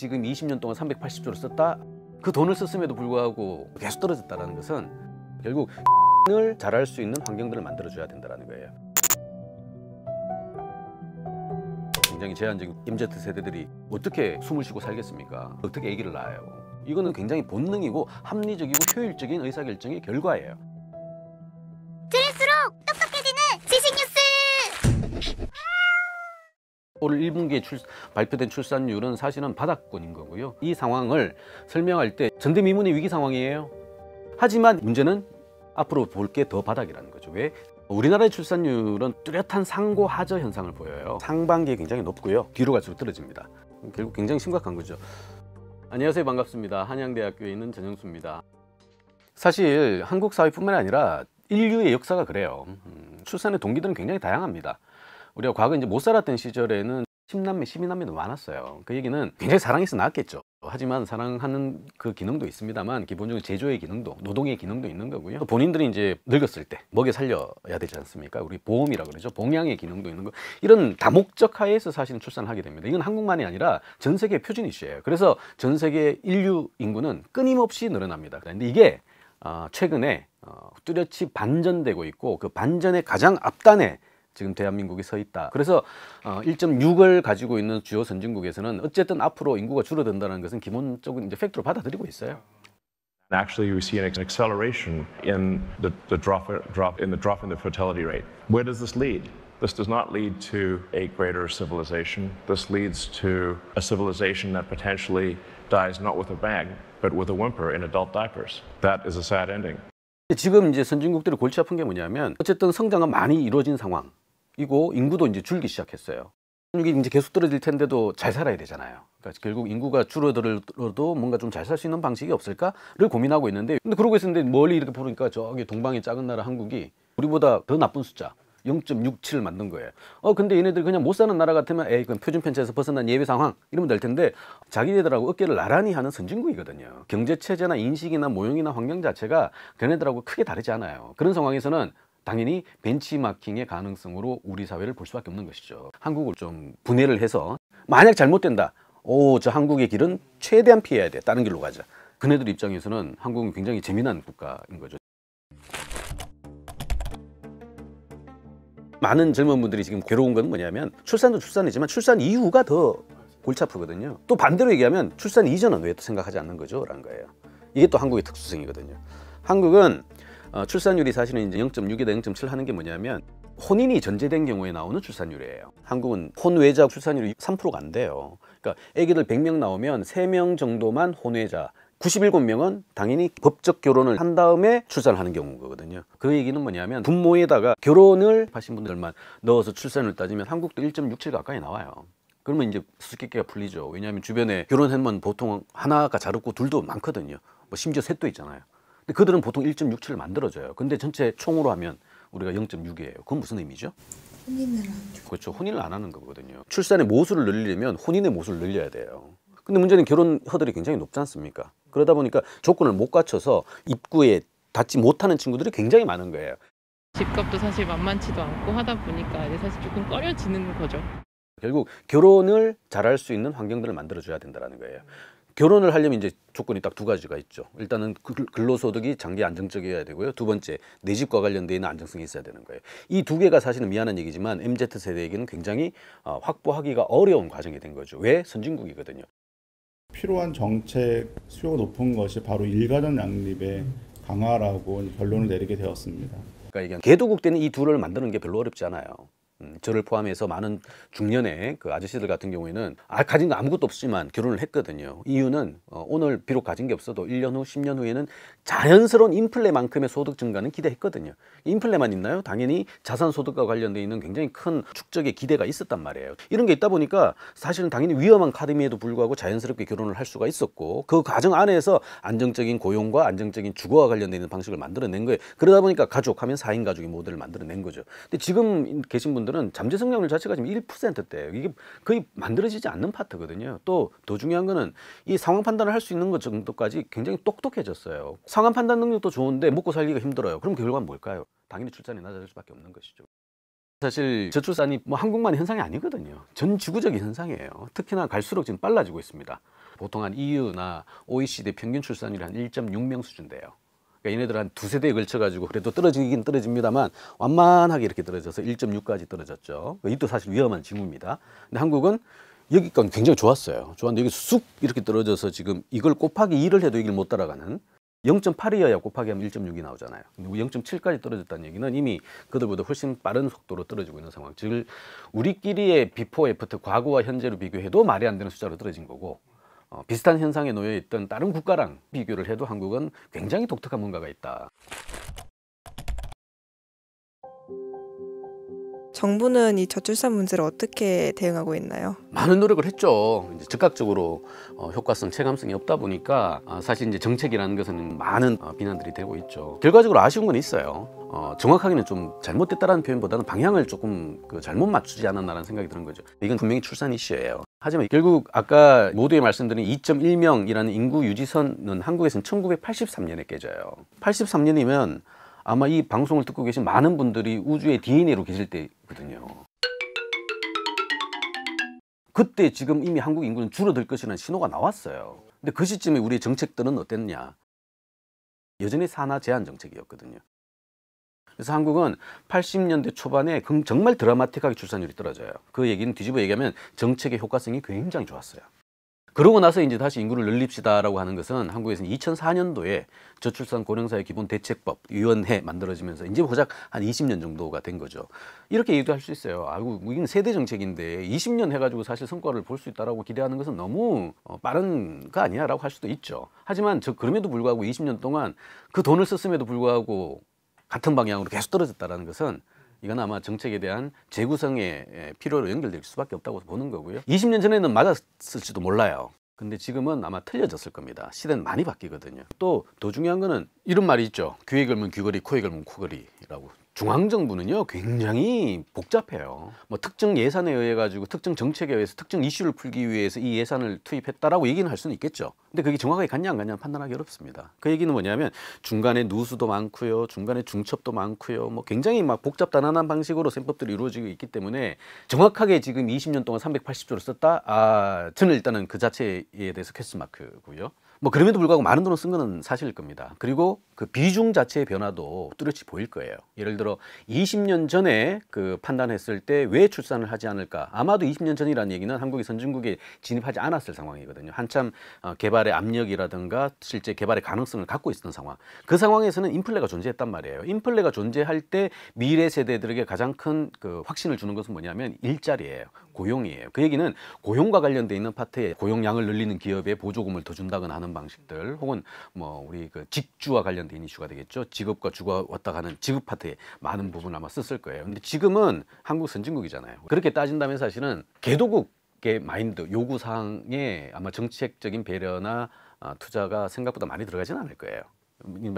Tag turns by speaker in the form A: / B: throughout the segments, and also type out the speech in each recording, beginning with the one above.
A: 지금 20년 동안 380조를 썼다. 그 돈을 썼음에도 불구하고 계속 떨어졌다는 것은 결국 을 잘할 수 있는 환경들을 만들어줘야 된다는 거예요. 굉장히 제한적인 MZ 세대들이 어떻게 숨을 쉬고 살겠습니까? 어떻게 아기를 낳아요? 이거는 굉장히 본능이고 합리적이고 효율적인 의사결정의 결과예요.
B: 들을수록 똑똑해지는 지식뉴스!
A: 올 1분기에 발표된 출산율은 사실은 바닥권인 거고요. 이 상황을 설명할 때 전대미문의 위기 상황이에요. 하지만 문제는 앞으로 볼 게 더 바닥이라는 거죠. 왜? 우리나라의 출산율은 뚜렷한 상고 하저 현상을 보여요. 상반기에 굉장히 높고요. 뒤로 갈수록 떨어집니다. 결국 굉장히 심각한 거죠. 안녕하세요. 반갑습니다. 한양대학교에 있는 전영수입니다. 사실 한국 사회뿐만 아니라 인류의 역사가 그래요. 출산의 동기들은 굉장히 다양합니다. 우리가 과거 이제 못 살았던 시절에는 10남매, 12남매도 많았어요. 그 얘기는 굉장히 사랑해서 낳았겠죠. 하지만 사랑하는 그 기능도 있습니다만 기본적으로 제조의 기능도, 노동의 기능도 있는 거고요. 또 본인들이 이제 늙었을 때 먹여 살려야 되지 않습니까? 우리 보험이라고 그러죠. 봉양의 기능도 있는 거. 이런 다목적 하에서 사실은 출산을 하게 됩니다. 이건 한국만이 아니라 전 세계 표준 이슈예요. 그래서 전 세계 인류 인구는 끊임없이 늘어납니다. 그런데 이게 최근에 뚜렷이 반전되고 있고 그 반전의 가장 앞단에 지금 대한민국이 서 있다. 그래서 1.6을 가지고 있는 주요 선진국에서는 어쨌든 앞으로 인구가 줄어든다는 것은 기본적인 이제 팩트로 받아들이고 있어요.
C: Actually, we see an acceleration in the drop in the fertility rate. Where does this lead? This does not lead to a greater civilization. This leads to a civilization that potentially dies not with a bang, but with a whimper in adult diapers. That is a sad ending.
A: 지금 이제 선진국들이 골치 아픈 게 뭐냐면 어쨌든 성장은 많이 이루어진 상황이고 인구도 이제 줄기 시작했어요. 이게 이제 계속 떨어질 텐데도 잘 살아야 되잖아요. 그러니까 결국 인구가 줄어들어도 뭔가 좀 잘 살 수 있는 방식이 없을까를 고민하고 있는데, 근데 그러고 있었는데 멀리 이렇게 보니까 저기 동방의 작은 나라 한국이 우리보다 더 나쁜 숫자 0.67을 만든 거예요. 근데 얘네들 그냥 못 사는 나라 같으면 에이 그건 표준 편차에서 벗어난 예외 상황 이러면 될 텐데 자기네들하고 어깨를 나란히 하는 선진국이거든요. 경제 체제나 인식이나 모형이나 환경 자체가 걔네들하고 크게 다르지 않아요. 그런 상황에서는 당연히 벤치마킹의 가능성으로 우리 사회를 볼 수밖에 없는 것이죠. 한국을 좀 분해를 해서 만약 잘못된다. 저 한국의 길은 최대한 피해야 돼. 다른 길로 가자. 그네들 입장에서는 한국은 굉장히 재미난 국가인 거죠. 많은 젊은 분들이 지금 괴로운 건 뭐냐면 출산도 출산이지만 출산 이후가 더 골치 아프거든요. 또 반대로 얘기하면 출산 이전은 왜 또 생각하지 않는 거죠? 라는 거예요. 이게 또 한국의 특수성이거든요. 한국은 출산율이 사실은 이제 0.6에다 0.7 하는 게 뭐냐면 혼인이 전제된 경우에 나오는 출산율이에요. 한국은 혼외자 출산율이 3%가 안 돼요. 그러니까 애기들 100명 나오면 3명 정도만 혼외자, 97명은 당연히 법적 결혼을 한 다음에 출산을 하는 경우인 거거든요. 그 얘기는 뭐냐면 부모에다가 결혼을 하신 분들만 넣어서 출산을 따지면 한국도 1.67 가까이 나와요. 그러면 이제 수수께끼가 풀리죠. 왜냐하면 주변에 결혼하면 보통 하나가 잘 없고 둘도 많거든요. 뭐 심지어 셋도 있잖아요. 근데 그들은 보통 1.67을 만들어줘요. 근데 전체 총으로 하면 우리가 0.6이에요. 그건 무슨 의미죠?
D: 혼인을 안 하죠.
A: 그렇죠. 혼인을 안 하는 거거든요. 출산의 모수를 늘리려면 혼인의 모수를 늘려야 돼요. 근데 문제는 결혼 허들이 굉장히 높지 않습니까? 그러다 보니까 조건을 못 갖춰서 입구에 닿지 못하는 친구들이 굉장히 많은 거예요.
E: 집값도 사실 만만치도 않고 하다 보니까 이제 사실 조금 꺼려지는 거죠.
A: 결국 결혼을 잘할 수 있는 환경들을 만들어줘야 된다는 거예요. 결혼을 하려면 이제 조건이 딱 두 가지가 있죠. 일단은 근로소득이 장기 안정적이어야 되고요. 두 번째, 내 집과 관련되어 있는 안정성이 있어야 되는 거예요. 이 두 개가 사실은 미안한 얘기지만 MZ세대에게는 굉장히 확보하기가 어려운 과정이 된 거죠. 왜? 선진국이거든요.
F: 필요한 정책 수요가 높은 것이 바로 일가족 양립의 강화라고 결론을 내리게 되었습니다.
A: 그러니까 이게 개도국 때는 이 둘을 만드는 게 별로 어렵지 않아요. 저를 포함해서 많은 중년의 그 아저씨들 같은 경우에는 가진 거 아무것도 없지만 결혼을 했거든요. 이유는 오늘 비록 가진 게 없어도 1년 후, 10년 후에는 자연스러운 인플레만큼의 소득 증가는 기대했거든요. 인플레만 있나요? 당연히 자산 소득과 관련되어 있는 굉장히 큰 축적의 기대가 있었단 말이에요. 이런 게 있다 보니까 사실은 당연히 위험한 카드임에도 불구하고 자연스럽게 결혼을 할 수가 있었고 그 과정 안에서 안정적인 고용과 안정적인 주거와 관련되는 방식을 만들어낸 거예요. 그러다 보니까 가족하면 4인 가족의 모델을 만들어낸 거죠. 근데 지금 계신 분들은 잠재 성장률 자체가 지금 1%대예요. 이게 거의 만들어지지 않는 파트거든요. 또 더 중요한 거는 이 상황 판단을 할 수 있는 것 정도까지 굉장히 똑똑해졌어요. 상황 판단 능력도 좋은데 먹고 살기가 힘들어요. 그럼 결과는 뭘까요? 당연히 출산이 낮아질 수밖에 없는 것이죠. 사실 저출산이 뭐 한국만의 현상이 아니거든요. 전 지구적인 현상이에요. 특히나 갈수록 지금 빨라지고 있습니다. 보통 한 EU나 OECD 평균 출산율이 한 1.6명 수준 돼요. 그러니까 얘네들 한 두세 대에 걸쳐가지고 그래도 떨어지긴 떨어집니다만 완만하게 이렇게 떨어져서 1.6까지 떨어졌죠. 이도 사실 위험한 징후입니다. 근데 한국은 여기까지 굉장히 좋았어요. 좋았는데 여기 쑥 이렇게 떨어져서 지금 이걸 곱하기 2를 해도 여기를 못 따라가는 0.8이어야 곱하기 하면 1.6이 나오잖아요. 근데 0.7까지 떨어졌다는 얘기는 이미 그들보다 훨씬 빠른 속도로 떨어지고 있는 상황. 즉 우리끼리의 비포 애프터 과거와 현재로 비교해도 말이 안 되는 숫자로 떨어진 거고 비슷한 현상에 놓여 있던 다른 국가랑 비교를 해도 한국은 굉장히 독특한 뭔가가 있다.
D: 정부는 이 저출산 문제를 어떻게 대응하고 있나요?
A: 많은 노력을 했죠. 이제 즉각적으로 효과성, 체감성이 없다 보니까 사실 이제 정책이라는 것은 많은 비난들이 되고 있죠. 결과적으로 아쉬운 건 있어요. 정확하게는 좀 잘못됐다라는 표현보다는 방향을 조금 잘못 맞추지 않았나라는 생각이 드는 거죠. 이건 분명히 출산 이슈예요. 하지만 결국 아까 모두에 말씀드린 2.1명이라는 인구 유지선은 한국에서는 1983년에 깨져요. 83년이면 아마 이 방송을 듣고 계신 많은 분들이 우주의 DNA로 계실 때거든요. 그때 지금 이미 한국 인구는 줄어들 것이라는 신호가 나왔어요. 근데 그 시점에 우리의 정책들은 어땠냐? 여전히 산하 제한 정책이었거든요. 그래서 한국은 80년대 초반에 정말 드라마틱하게 출산율이 떨어져요. 그 얘기는 뒤집어 얘기하면 정책의 효과성이 굉장히 좋았어요. 그러고 나서 이제 다시 인구를 늘립시다라고 하는 것은 한국에서는 2004년도에 저출산 고령사회 기본 대책법 위원회 만들어지면서 이제 고작 한 20년 정도가 된 거죠. 이렇게 얘기도 할 수 있어요. 아이고, 이건 세대 정책인데 20년 해가지고 사실 성과를 볼 수 있다라고 기대하는 것은 너무 빠른 거 아니야라고 할 수도 있죠. 하지만 그럼에도 불구하고 20년 동안 그 돈을 썼음에도 불구하고 같은 방향으로 계속 떨어졌다라는 것은 이건 아마 정책에 대한 재구성의 필요로 연결될 수밖에 없다고 보는 거고요. 20년 전에는 맞았을지도 몰라요. 근데 지금은 아마 틀려졌을 겁니다. 시대는 많이 바뀌거든요. 또 더 중요한 거는 이런 말이 있죠. 귀에 걸면 귀걸이, 코에 걸면 코걸이라고. 중앙정부는요 굉장히 복잡해요. 뭐 특정 예산에 의해 가지고 특정 정책에 의해서 특정 이슈를 풀기 위해서 이 예산을 투입했다라고 얘기는 할 수는 있겠죠. 근데 그게 정확하게 갔냐 안 갔냐 판단하기 어렵습니다. 그 얘기는 뭐냐면 중간에 누수도 많고요, 중간에 중첩도 많고요, 뭐 굉장히 막 복잡단안한 방식으로 셈법들이 이루어지고 있기 때문에 정확하게 지금 20년 동안 380조를 썼다? 저는 일단은 그 자체에 대해서 퀘스천 마크고요. 뭐 그럼에도 불구하고 많은 돈을 쓴 거는 사실일 겁니다. 그리고 그 비중 자체의 변화도 뚜렷이 보일 거예요. 예를 들어 20년 전에 그 판단했을 때 왜 출산을 하지 않을까? 아마도 20년 전이라는 얘기는 한국이 선진국에 진입하지 않았을 상황이거든요. 한참 개발의 압력이라든가 실제 개발의 가능성을 갖고 있었던 상황. 그 상황에서는 인플레가 존재했단 말이에요. 인플레가 존재할 때 미래 세대들에게 가장 큰 그 확신을 주는 것은 뭐냐면 일자리예요. 고용이에요. 그 얘기는 고용과 관련돼 있는 파트에 고용량을 늘리는 기업에 보조금을 더 준다거나 하는 방식들, 혹은 뭐 우리 그 직주와 관련된 이슈가 되겠죠. 직업과 주가 왔다 가는 직업 파트에 많은 부분을 아마 썼을 거예요. 근데 지금은 한국 선진국이잖아요. 그렇게 따진다면 사실은 개도국의 마인드, 요구 사항에 아마 정책적인 배려나 투자가 생각보다 많이 들어가지는 않을 거예요.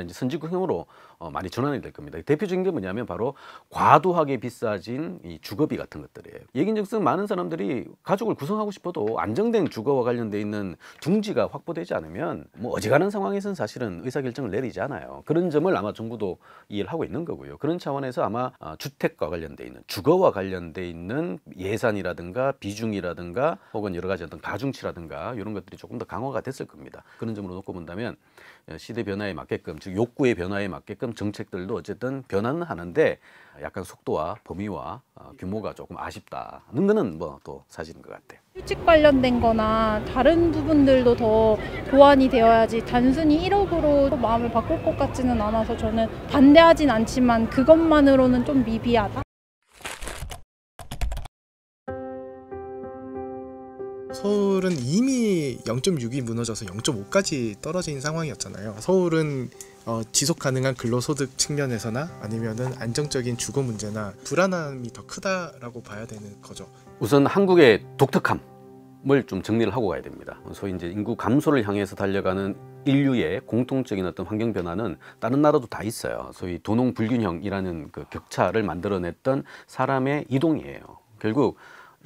A: 이제 선진국형으로 많이 전환이 될 겁니다. 대표적인 게 뭐냐면 바로 과도하게 비싸진 이 주거비 같은 것들이에요. 얘긴즉슨 많은 사람들이 가족을 구성하고 싶어도 안정된 주거와 관련돼 있는 둥지가 확보되지 않으면 뭐 어지간한 상황에서는 사실은 의사결정을 내리지 않아요. 그런 점을 아마 정부도 이해를 하고 있는 거고요. 그런 차원에서 아마 주택과 관련돼 있는, 주거와 관련돼 있는 예산이라든가 비중이라든가 혹은 여러 가지 어떤 가중치라든가 이런 것들이 조금 더 강화가 됐을 겁니다. 그런 점으로 놓고 본다면 시대 변화에 맞게끔, 즉 욕구의 변화에 맞게끔 정책들도 어쨌든 변화는 하는데 약간 속도와 범위와 규모가 조금 아쉽다는 거는 뭐 또 사실인 것 같아요.
G: 휴직 관련된 거나 다른 부분들도 더 보완이 되어야지 단순히 1억으로 마음을 바꿀 것 같지는 않아서 저는 반대하진 않지만 그것만으로는 좀 미비하다.
H: 서울은 이미 0.6이 무너져서 0.5까지 떨어진 상황이었잖아요. 서울은 지속 가능한 근로소득 측면에서나 아니면은 안정적인 주거 문제나 불안함이 더 크다라고 봐야 되는 거죠.
A: 우선 한국의 독특함을 좀 정리를 하고 가야 됩니다. 소위 이제 인구 감소를 향해서 달려가는 인류의 공통적인 어떤 환경 변화는 다른 나라도 다 있어요. 소위 도농 불균형이라는 그 격차를 만들어냈던 사람의 이동이에요. 결국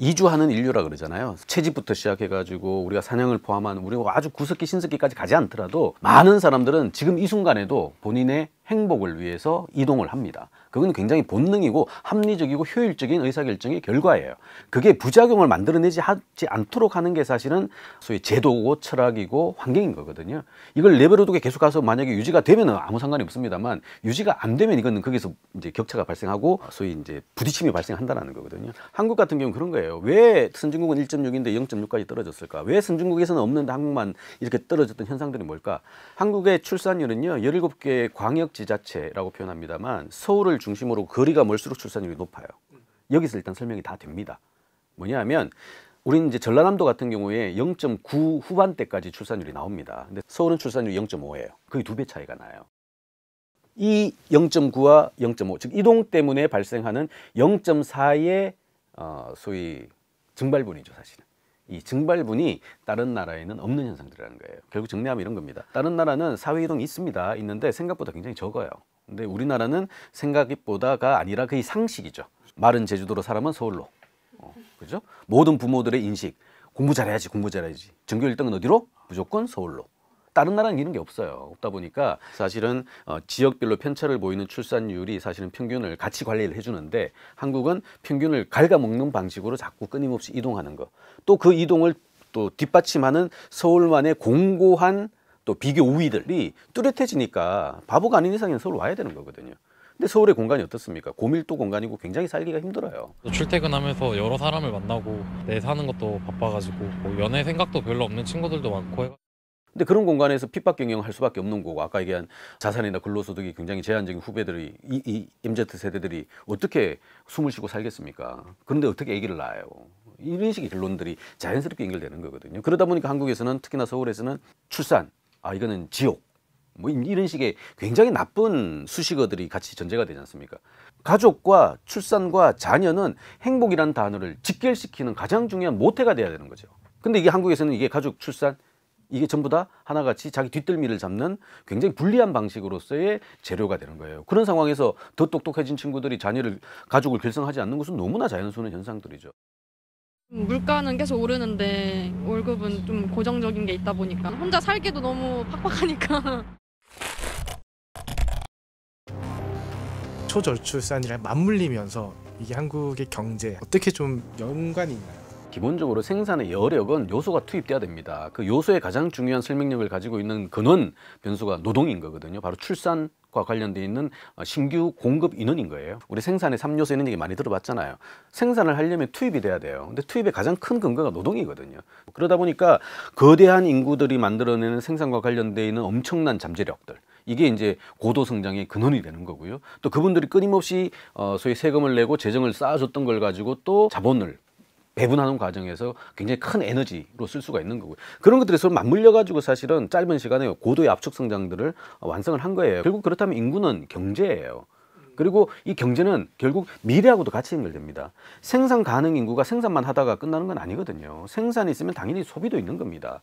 A: 이주하는 인류라 그러잖아요. 채집부터 시작해가지고 우리가 사냥을 포함한 우리가 아주 구석기 신석기까지 가지 않더라도 많은 사람들은 지금 이 순간에도 본인의 행복을 위해서 이동을 합니다. 그건 굉장히 본능이고 합리적이고 효율적인 의사결정의 결과예요. 그게 부작용을 만들어내지 않도록 하는 게 사실은 소위 제도고 철학이고 환경인 거거든요. 이걸 내버려두고 계속 가서 만약에 유지가 되면 아무 상관이 없습니다만 유지가 안 되면 이거는 거기서 이제 격차가 발생하고 소위 이제 부딪힘이 발생한다는 거거든요. 한국 같은 경우는 그런 거예요. 왜 선진국은 1.6인데 0.6까지 떨어졌을까? 왜 선진국에서는 없는데 한국만 이렇게 떨어졌던 현상들이 뭘까? 한국의 출산율은요 17개 광역지자체라고 표현합니다만 서울을 중심으로 거리가 멀수록 출산율이 높아요. 여기서 일단 설명이 다 됩니다. 뭐냐면 우리는 이제 전라남도 같은 경우에 0.9 후반대까지 출산율이 나옵니다. 근데 서울은 출산율이 0.5예요. 거의 2배 차이가 나요. 이 0.9와 0.5, 즉 이동 때문에 발생하는 0.4의 소위 증발분이죠, 사실은. 이 증발분이 다른 나라에는 없는 현상들이라는 거예요. 결국 정리하면 이런 겁니다. 다른 나라는 사회 이동이 있습니다. 있는데 생각보다 굉장히 적어요. 근데 우리나라는 생각보다가 아니라 거의 상식이죠. 마른 제주도로 사람은 서울로. 그죠? 모든 부모들의 인식. 공부 잘해야지, 공부 잘해야지. 전교 1등은 어디로? 무조건 서울로. 다른 나라는 이런 게 없어요. 없다 보니까 사실은 지역별로 편차를 보이는 출산율이 사실은 평균을 같이 관리를 해주는데 한국은 평균을 갉아먹는 방식으로 자꾸 끊임없이 이동하는 거. 또 그 이동을 또 뒷받침하는 서울만의 공고한 또 비교 우위들이 뚜렷해지니까 바보가 아닌 이상은 서울 와야 되는 거거든요. 근데 서울의 공간이 어떻습니까? 고밀도 공간이고 굉장히 살기가 힘들어요.
I: 출퇴근하면서 여러 사람을 만나고 내 사는 것도 바빠가지고 뭐 연애 생각도 별로 없는 친구들도 많고
A: 근데 그런 공간에서 핍박 경영을 할 수밖에 없는 거고 아까 얘기한 자산이나 근로소득이 굉장히 제한적인 후배들이 이 MZ 세대들이 어떻게 숨을 쉬고 살겠습니까? 그런데 어떻게 아기를 낳아요? 이런 식의 결론들이 자연스럽게 연결되는 거거든요. 그러다 보니까 한국에서는 특히나 서울에서는 출산, 이거는 지옥 뭐 이런 식의 굉장히 나쁜 수식어들이 같이 전제가 되지 않습니까? 가족과 출산과 자녀는 행복이라는 단어를 직결시키는 가장 중요한 모태가 돼야 되는 거죠. 근데 이게 한국에서는 이게 가족, 출산 이게 전부 다 하나같이 자기 뒷덜미를 잡는 굉장히 불리한 방식으로서의 재료가 되는 거예요. 그런 상황에서 더 똑똑해진 친구들이 가족을 결성하지 않는 것은 너무나 자연스러운 현상들이죠.
J: 물가는 계속 오르는데 월급은 좀 고정적인 게 있다 보니까 혼자 살기도 너무 팍팍하니까.
H: 초저출산이랑 맞물리면서 이게 한국의 경제 어떻게 좀 연관이 있나요?
A: 기본적으로 생산의 여력은 요소가 투입돼야 됩니다. 그 요소의 가장 중요한 설명력을 가지고 있는 근원 변수가 노동인 거거든요. 바로 출산과 관련되어 있는 신규 공급 인원인 거예요. 우리 생산의 3요소 이런 얘기 많이 들어봤잖아요. 생산을 하려면 투입이 돼야 돼요. 근데 투입의 가장 큰 근거가 노동이거든요. 그러다 보니까 거대한 인구들이 만들어내는 생산과 관련되어 있는 엄청난 잠재력들, 이게 이제 고도 성장의 근원이 되는 거고요. 또 그분들이 끊임없이 소위 세금을 내고 재정을 쌓아줬던 걸 가지고 또 자본을 배분하는 과정에서 굉장히 큰 에너지로 쓸 수가 있는 거고요. 그런 것들이 서로 맞물려 가지고 사실은 짧은 시간에 고도의 압축 성장들을 완성을 한 거예요. 결국 그렇다면 인구는 경제예요. 그리고 이 경제는 결국 미래하고도 같이 연결됩니다. 생산 가능 인구가 생산만 하다가 끝나는 건 아니거든요. 생산이 있으면 당연히 소비도 있는 겁니다.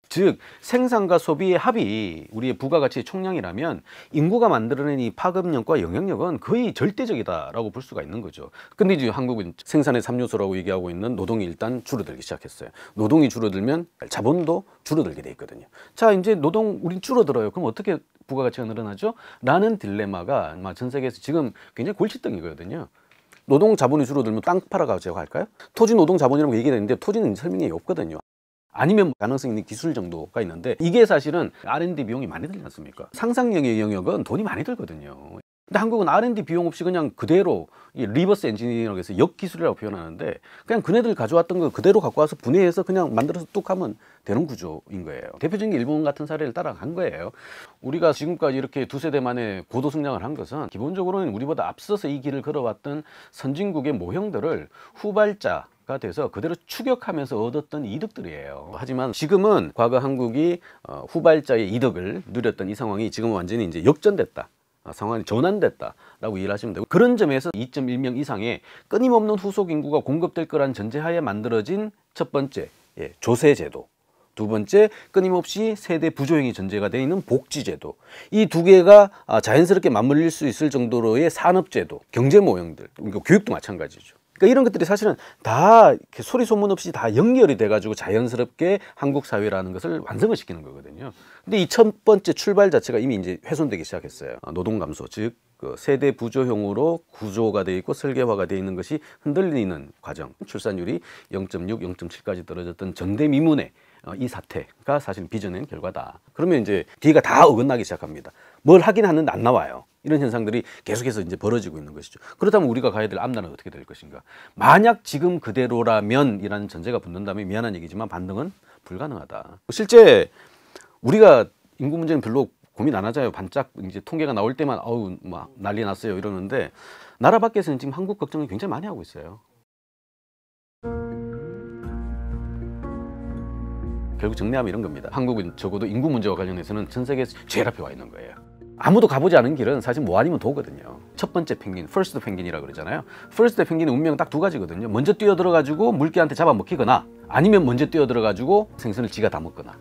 A: 즉 생산과 소비의 합이 우리의 부가가치의 총량이라면 인구가 만들어낸 이 파급력과 영향력은 거의 절대적이다라고 볼 수가 있는 거죠. 근데 이제 한국은 생산의 3요소라고 얘기하고 있는 노동이 일단 줄어들기 시작했어요. 노동이 줄어들면 자본도 줄어들게 돼 있거든요. 자, 이제 노동 우린 줄어들어요. 그럼 어떻게 부가가치가 늘어나죠? 라는 딜레마가 아마 전 세계에서 지금 굉장히 골칫덩이거든요. 노동 자본이 줄어들면 땅 팔아가지고 할까요? 토지 노동 자본이라고 얘기했는데 토지는 설명이 없거든요. 아니면 가능성 있는 기술 정도가 있는데 이게 사실은 R&D 비용이 많이 들지 않습니까? 상상력의 영역은 돈이 많이 들거든요. 근데 한국은 R&D 비용 없이 그냥 그대로 리버스 엔지니어링이라고 해서 역기술이라고 표현하는데 그냥 그네들 가져왔던 거 그대로 갖고 와서 분해해서 그냥 만들어서 뚝 하면 되는 구조인 거예요. 대표적인 게 일본 같은 사례를 따라간 거예요. 우리가 지금까지 이렇게 두세 대 만에 고도 성장을 한 것은 기본적으로는 우리보다 앞서서 이 길을 걸어왔던 선진국의 모형들을 후발자가 돼서 그대로 추격하면서 얻었던 이득들이에요. 하지만 지금은 과거 한국이 후발자의 이득을 누렸던 이 상황이 지금은 완전히 이제 역전됐다. 상황이 전환됐다라고 이해를 하시면 되고, 그런 점에서 2.1명 이상의 끊임없는 후속 인구가 공급될 거란 전제하에 만들어진 첫 번째 조세제도, 두 번째 끊임없이 세대 부조형이 전제가 되어 있는 복지제도, 이 두 개가 자연스럽게 맞물릴 수 있을 정도로의 산업제도, 경제 모형들, 그러니까 교육도 마찬가지죠. 그러니까 이런 것들이 사실은 다 이렇게 소리 소문 없이 다 연결이 돼가지고 자연스럽게 한국 사회라는 것을 완성을 시키는 거거든요. 근데 이 첫 번째 출발 자체가 이미 이제 훼손되기 시작했어요. 노동 감소, 즉 그 세대 부조형으로 구조가 돼 있고 설계화가 돼 있는 것이 흔들리는 과정. 출산율이 0.6, 0.7까지 떨어졌던 전대미문의 이 사태가 사실 빚어낸 결과다. 그러면 이제 뒤가 다 어긋나기 시작합니다. 뭘 하긴 하는데 안 나와요. 이런 현상들이 계속해서 이제 벌어지고 있는 것이죠. 그렇다면 우리가 가야 될 앞날은 어떻게 될 것인가? 만약 지금 그대로라면이라는 전제가 붙는다면 미안한 얘기지만 반등은 불가능하다. 실제 우리가 인구 문제는 별로 고민 안 하잖아요. 반짝 이제 통계가 나올 때만 아우 막 난리 났어요 이러는데 나라 밖에서는 지금 한국 걱정을 굉장히 많이 하고 있어요. 결국 정리하면 이런 겁니다. 한국은 적어도 인구 문제와 관련해서는 전 세계에서 제일 앞에 와 있는 거예요. 아무도 가보지 않은 길은 사실 뭐 아니면 도거든요. 첫 번째 펭귄, 퍼스트 펭귄이라고 그러잖아요. 퍼스트 펭귄의 운명은 딱 두 가지거든요. 먼저 뛰어들어가지고 물개한테 잡아먹히거나 아니면 먼저 뛰어들어가지고 생선을 지가 다 먹거나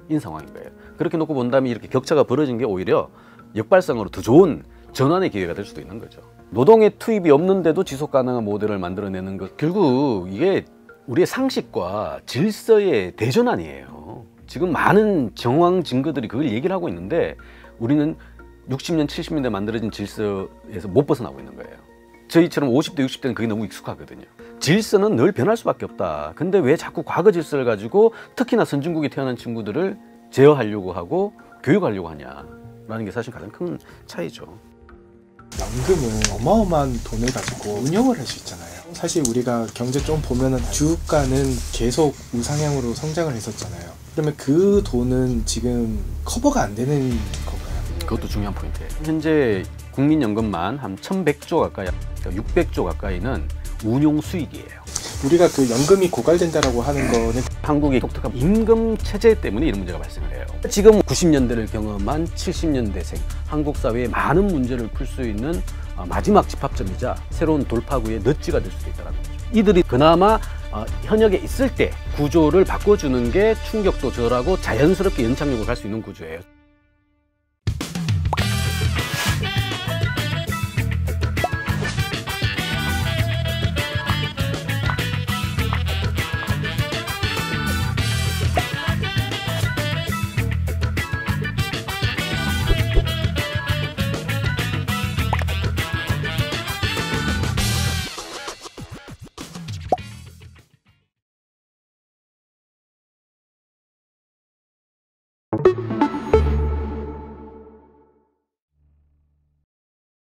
A: 인 상황인 거예요. 그렇게 놓고 본다면 이렇게 격차가 벌어진 게 오히려 역발상으로 더 좋은 전환의 기회가 될 수도 있는 거죠. 노동의 투입이 없는데도 지속 가능한 모델을 만들어내는 것, 결국 이게 우리의 상식과 질서의 대전환이에요. 지금 많은 정황 증거들이 그걸 얘기를 하고 있는데 우리는 60년, 70년대 만들어진 질서에서 못 벗어나고 있는 거예요. 저희처럼 50대, 60대는 그게 너무 익숙하거든요. 질서는 늘 변할 수밖에 없다. 근데 왜 자꾸 과거 질서를 가지고 특히나 선진국에 태어난 친구들을 제어하려고 하고 교육하려고 하냐라는 게 사실 가장 큰 차이죠.
H: 연금은 어마어마한 돈을 가지고 운영을 할 수 있잖아요. 사실 우리가 경제 좀 보면은 주가는 계속 우상향으로 성장을 했었잖아요. 그러면 그 돈은 지금 커버가 안 되는 건가요?
A: 그것도 중요한 포인트예요. 현재 국민연금만 한 1,100조 가까이, 600조 가까이는 운용 수익이에요.
H: 우리가 그 연금이 고갈된다라고 하는 거는
A: 한국의 독특한 임금 체제 때문에 이런 문제가 발생을 해요. 지금 90년대를 경험한 70년대생 한국 사회의 많은 문제를 풀 수 있는 마지막 집합점이자 새로운 돌파구의 넛지가 될 수도 있다는 거죠. 이들이 그나마 현역에 있을 때 구조를 바꿔주는 게 충격도 덜하고 자연스럽게 연착륙을 할 수 있는 구조예요.